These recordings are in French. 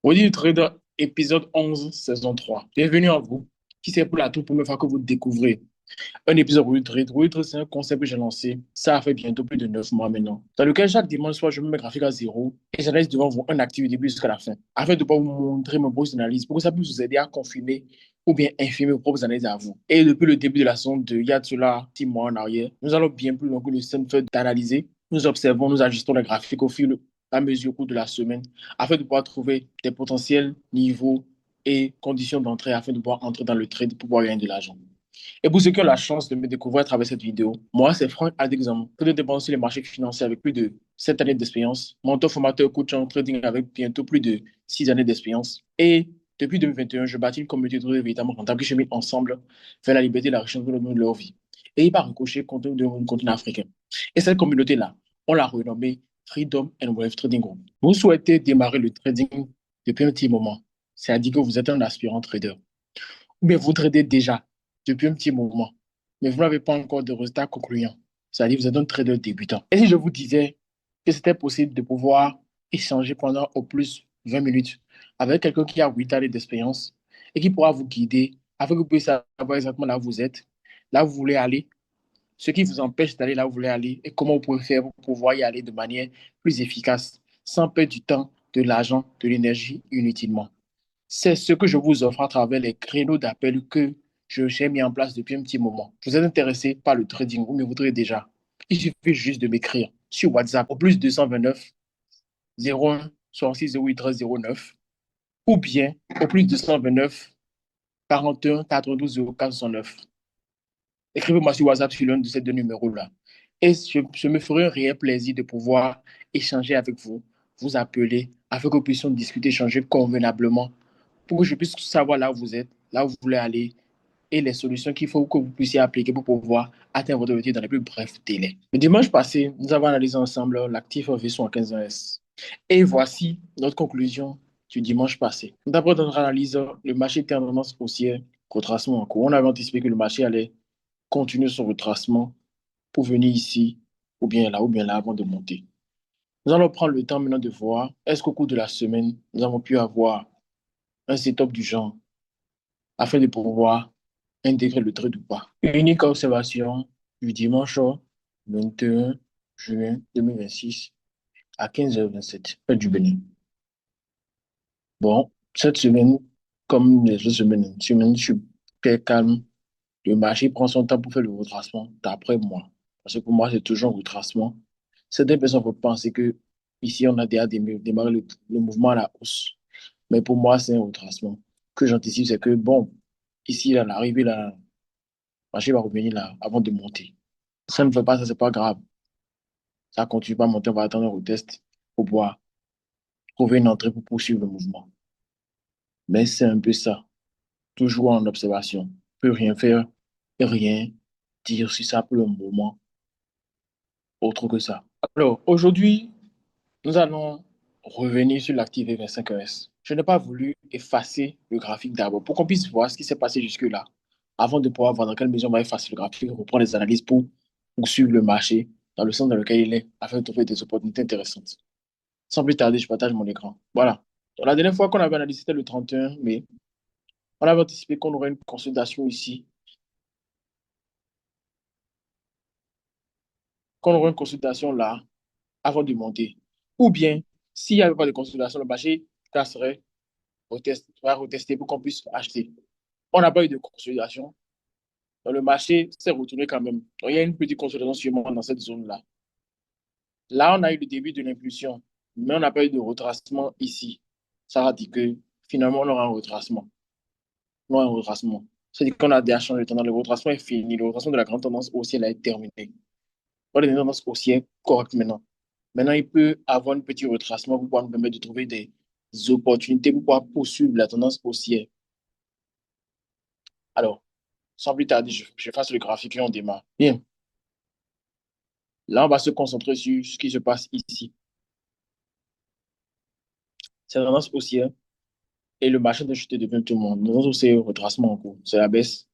Audit Trader, épisode 11, saison 3. Bienvenue à vous. Si c'est pour la toute première fois que vous découvrez un épisode Audit Trade, Audit Trade, c'est un concept que j'ai lancé. Ça a fait bientôt plus de 9 mois maintenant. Dans lequel chaque dimanche soir, je mets mes graphiques à zéro et j'analyse devant vous un actif du début jusqu'à la fin. Afin de pouvoir vous montrer mon processus d'analyse pour que ça puisse vous aider à confirmer ou bien infirmer vos propres analyses à vous. Et depuis le début de la saison 2, il y a de cela 6 mois en arrière, nous allons bien plus loin que le simple fait d'analyser. Nous observons, nous ajustons les graphiques au fil à mesure au cours de la semaine afin de pouvoir trouver des potentiels niveaux et conditions d'entrée afin de pouvoir entrer dans le trade pour pouvoir gagner de l'argent. Et pour ceux qui ont la chance de me découvrir à travers cette vidéo, moi, c'est Franck Adexam, que de dépenser sur les marchés financiers avec plus de 7 années d'expérience, mentor, formateur, coach en trading avec bientôt plus de 6 années d'expérience. Et depuis 2021, je bâtis une communauté de traders véritablement rentable qui cheminent ensemble vers la liberté et la richesse de leur vie. Et il va ricocher contre le continent africain. Et cette communauté-là, on l'a renommée Freedom and Wealth Trading Group. Vous souhaitez démarrer le trading depuis un petit moment, c'est-à-dire que vous êtes un aspirant trader. Ou bien vous tradez déjà depuis un petit moment, mais vous n'avez pas encore de résultats concluants. C'est-à-dire que vous êtes un trader débutant. Et si je vous disais que c'était possible de pouvoir échanger pendant au plus 20 minutes avec quelqu'un qui a 8 années d'expérience et qui pourra vous guider afin que vous puissiez savoir exactement là où vous êtes, là où vous voulez aller, ce qui vous empêche d'aller là où vous voulez aller et comment vous pouvez faire pour pouvoir y aller de manière plus efficace, sans perdre du temps, de l'argent, de l'énergie inutilement. C'est ce que je vous offre à travers les créneaux d'appel que j'ai mis en place depuis un petit moment. Vous êtes intéressé par le trading, vous me voudrez déjà. Il suffit juste de m'écrire sur WhatsApp au plus 229 01 66 08 13 09 ou bien au plus 229 41 92 04 69. Écrivez-moi sur WhatsApp sur l'un de ces deux numéros-là. Et je me ferai un réel plaisir de pouvoir échanger avec vous, vous appeler, afin que nous puissions discuter, échanger convenablement, pour que je puisse savoir là où vous êtes, là où vous voulez aller, et les solutions qu'il faut que vous puissiez appliquer pour pouvoir atteindre votre objectif dans les plus brefs délais. Le dimanche passé, nous avons analysé ensemble l'actif V75S. Et voici notre conclusion du dimanche passé. D'après notre analyse, le marché était en tendance haussière, retracement en cours. On avait anticipé que le marché allait continuer son retracement pour venir ici, ou bien là, avant de monter. Nous allons prendre le temps maintenant de voir est-ce qu'au cours de la semaine, nous avons pu avoir un setup du genre afin de pouvoir intégrer le trade ou pas. Unique observation du dimanche 21 juin 2026 à 15h27, heure du Bénin. Bon, cette semaine, comme les autres semaines, je suis très calme. Le marché prend son temps pour faire le retracement, d'après moi. Parce que pour moi, c'est toujours un retracement. Certaines personnes peuvent penser que ici, on a déjà démarré le mouvement à la hausse. Mais pour moi, c'est un retracement. Ce que j'anticipe, c'est que, bon, ici, là, l'arrivée, là, le marché va revenir là avant de monter. Ça ne fait pas ça, c'est pas grave. Ça continue pas à monter, on va attendre un retest pour pouvoir trouver une entrée pour poursuivre le mouvement. Mais c'est un peu ça. Toujours en observation. On peut rien faire et rien dire sur ça pour le moment, autre que ça. Alors, aujourd'hui, nous allons revenir sur l'actif V25ES. Je n'ai pas voulu effacer le graphique d'abord pour qu'on puisse voir ce qui s'est passé jusque-là, avant de pouvoir voir dans quelle mesure on va effacer le graphique et reprendre les analyses pour poursuivre le marché dans le sens dans lequel il est, afin de trouver des opportunités intéressantes. Sans plus tarder, je partage mon écran. Voilà. Donc, la dernière fois qu'on avait analysé, c'était le 31 mai. On avait anticipé qu'on aurait une consolidation ici, qu'on aurait une consolidation là, avant de monter. Ou bien, s'il n'y avait pas de consolidation, le marché casserait, va retester pour qu'on puisse acheter. On n'a pas eu de consolidation. Donc, le marché s'est retourné quand même. Donc, il y a une petite consolidation sûrement dans cette zone-là. Là, on a eu le début de l'impulsion, mais on n'a pas eu de retracement ici. Ça veut dire que finalement, on aura un retracement. Non, un retracement. C'est-à-dire qu'on a déjà changé de tendance. Le retracement est fini. Le retracement de la grande tendance haussière est terminé. On a une tendance haussière correcte maintenant. Maintenant, il peut avoir un petit retracement pour pouvoir nous permettre de trouver des opportunités pour pouvoir poursuivre la tendance haussière. Alors, sans plus tarder, je fasse le graphique et on démarre. Bien. Là, on va se concentrer sur ce qui se passe ici. C'est la tendance haussière et le marché de chuter devient tout le monde. Nous avons aussi retracement en cours. C'est la baisse.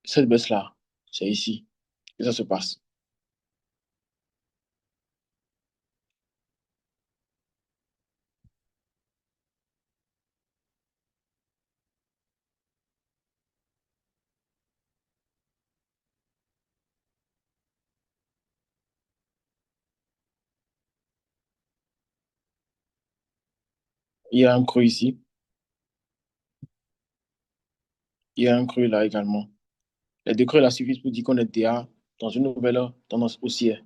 Cette baisse-là, c'est ici que ça se passe. Il y a un creux ici. Il y a un creux là également. Les deux creux là suffisent pour dire qu'on est déjà dans une nouvelle tendance haussière.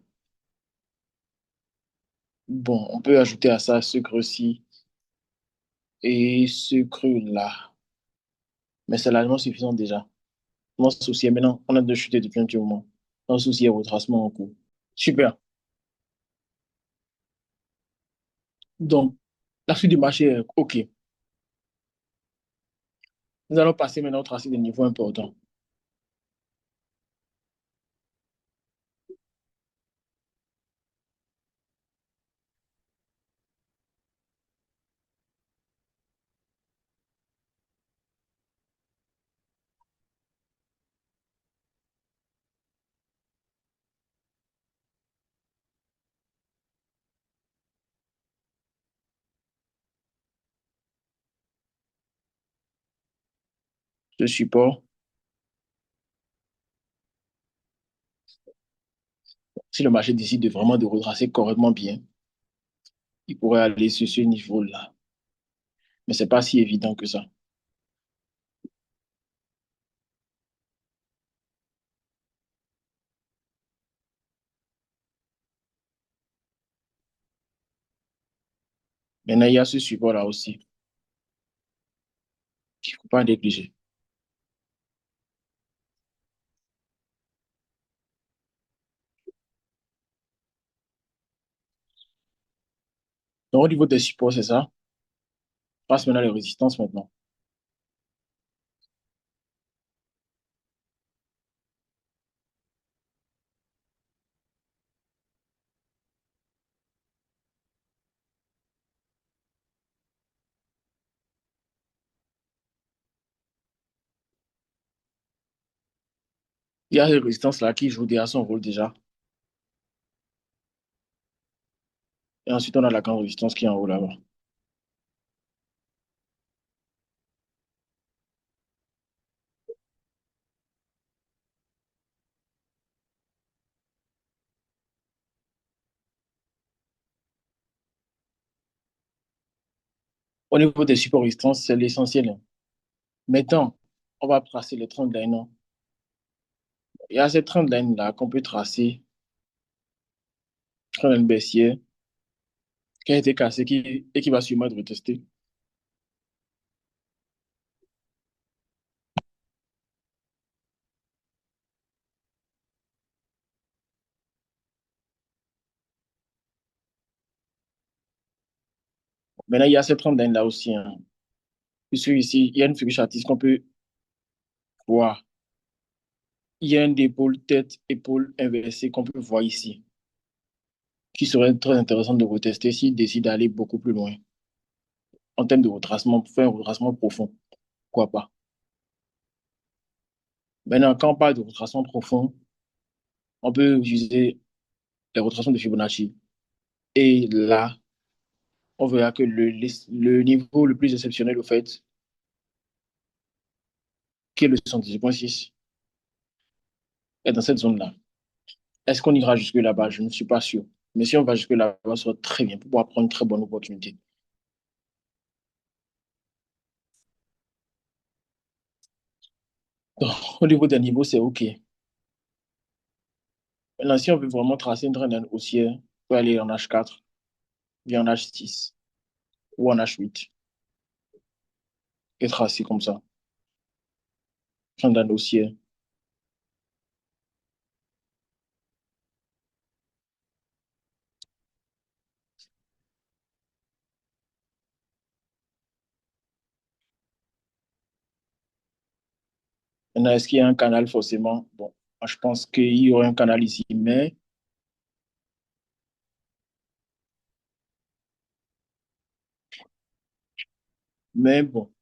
Bon, on peut ajouter à ça ce creux-ci et ce creux-là. Mais c'est largement suffisant déjà. Mon souci est maintenant, on a de chuter depuis un petit moment. Mon souci est retracement en cours. Super. Donc, la suite du marché est OK. Nous allons passer maintenant au tracé des niveaux importants. Ce support, si le marché décide de vraiment de retracer correctement bien, il pourrait aller sur ce niveau-là. Mais c'est pas si évident que ça. Maintenant, il y a ce support-là aussi qu'il ne faut pas négliger. Donc, au niveau des supports, c'est ça. Passe maintenant les résistances maintenant. Il y a ces résistances-là qui jouent déjà son rôle déjà. Et ensuite, on a la grande résistance qui est en haut là-bas. Au niveau des supports résistances, c'est l'essentiel. Maintenant, on va tracer les 30 line. Il y a ces 30 lines-là qu'on peut tracer, 30 lines baissières, qui a été cassé et qui va sûrement être retesté. Maintenant, il y a ces 30 lines-là aussi, hein. Puisque ici, il y a une figure artiste qu'on peut voir. Il y a un épaule, tête, épaule inversée qu'on peut voir ici, qui serait très intéressant de retester s'il décide d'aller beaucoup plus loin en termes de retracement, faire un retracement profond. Pourquoi pas? Maintenant, quand on parle de retracement profond, on peut utiliser les retracements de Fibonacci. Et là, on verra que le niveau le plus exceptionnel, au fait, qui est le 118,6, est dans cette zone-là. Est-ce qu'on ira jusque là-bas? Je ne suis pas sûr. Mais si on va jusque là-bas, ça sera très bien pour pouvoir prendre une très bonne opportunité. Donc, au niveau des niveaux, c'est OK. Maintenant, si on veut vraiment tracer une trend haussière, on peut aller en H4, bien en H6 ou en H8 et tracer comme ça. Trend haussière. Maintenant, est-ce qu'il y a un canal forcément? Bon, moi, je pense qu'il y aurait un canal ici, mais bon,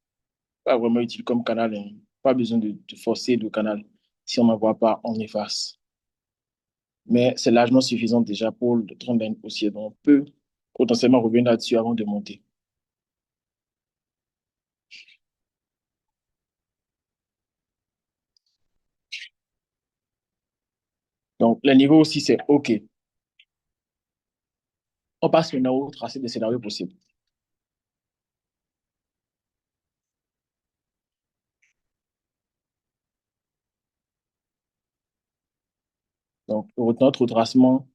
pas vraiment utile comme canal, hein. Pas besoin de forcer le canal. Si on n'en voit pas, on efface. Mais c'est largement suffisant déjà pour le trend haussier. Donc, on peut potentiellement revenir là-dessus avant de monter. Donc, les niveaux aussi, c'est OK. On passe maintenant au tracé des scénarios possibles. Donc, notre retracement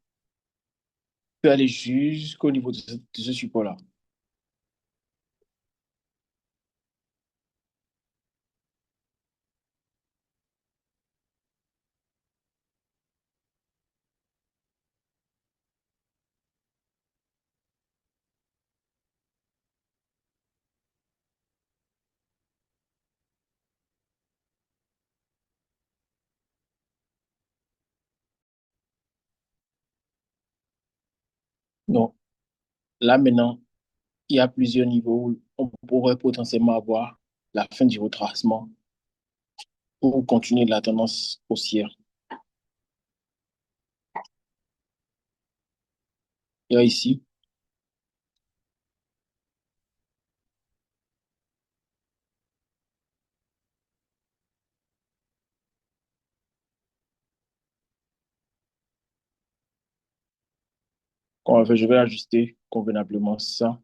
peut aller jusqu'au niveau de ce support-là. Donc, là, maintenant, il y a plusieurs niveaux où on pourrait potentiellement avoir la fin du retracement ou continuer la tendance haussière. Il y a ici, je vais ajuster convenablement ça,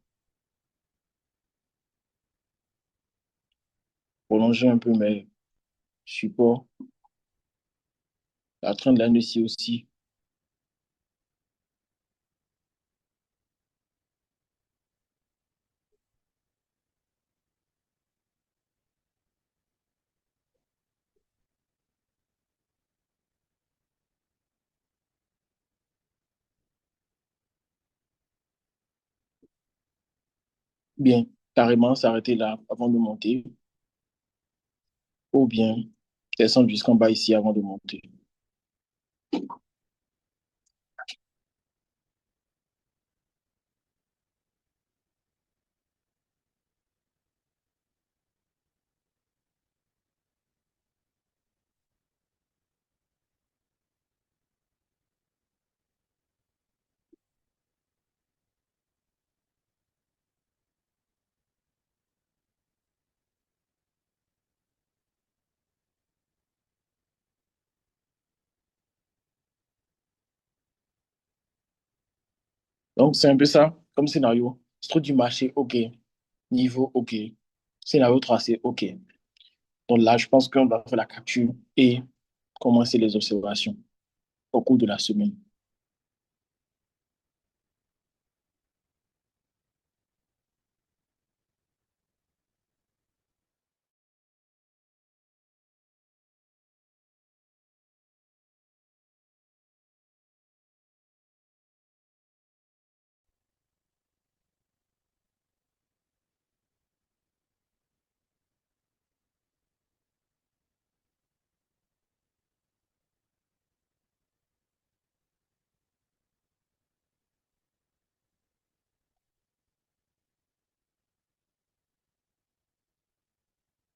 prolonger un peu mes supports, la trend line ici aussi. Bien, carrément s'arrêter là avant de monter, ou bien descendre jusqu'en bas ici avant de monter. Donc, c'est un peu ça comme scénario. Structure du marché, OK. Niveau, OK. Scénario tracé, OK. Donc là, je pense qu'on va faire la capture et commencer les observations au cours de la semaine.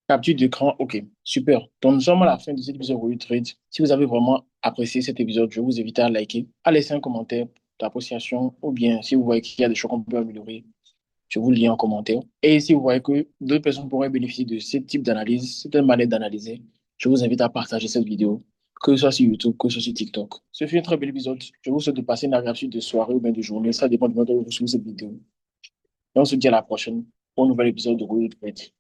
Capture d'écran, OK, super. Donc, nous sommes à la fin de cet épisode Royal Trade. Si vous avez vraiment apprécié cet épisode, je vous invite à liker, à laisser un commentaire d'appréciation, ou bien si vous voyez qu'il y a des choses qu'on peut améliorer, je vous le lis en commentaire. Et si vous voyez que d'autres personnes pourraient bénéficier de ce type d'analyse, cette manière d'analyser, je vous invite à partager cette vidéo, que ce soit sur YouTube, que ce soit sur TikTok. Ce fut un très bel épisode. Je vous souhaite de passer une agréable suite de soirée ou bien de journée. Ça dépend de votre vous suivez cette vidéo. Et on se dit à la prochaine pour un nouvel épisode de Royal Trade.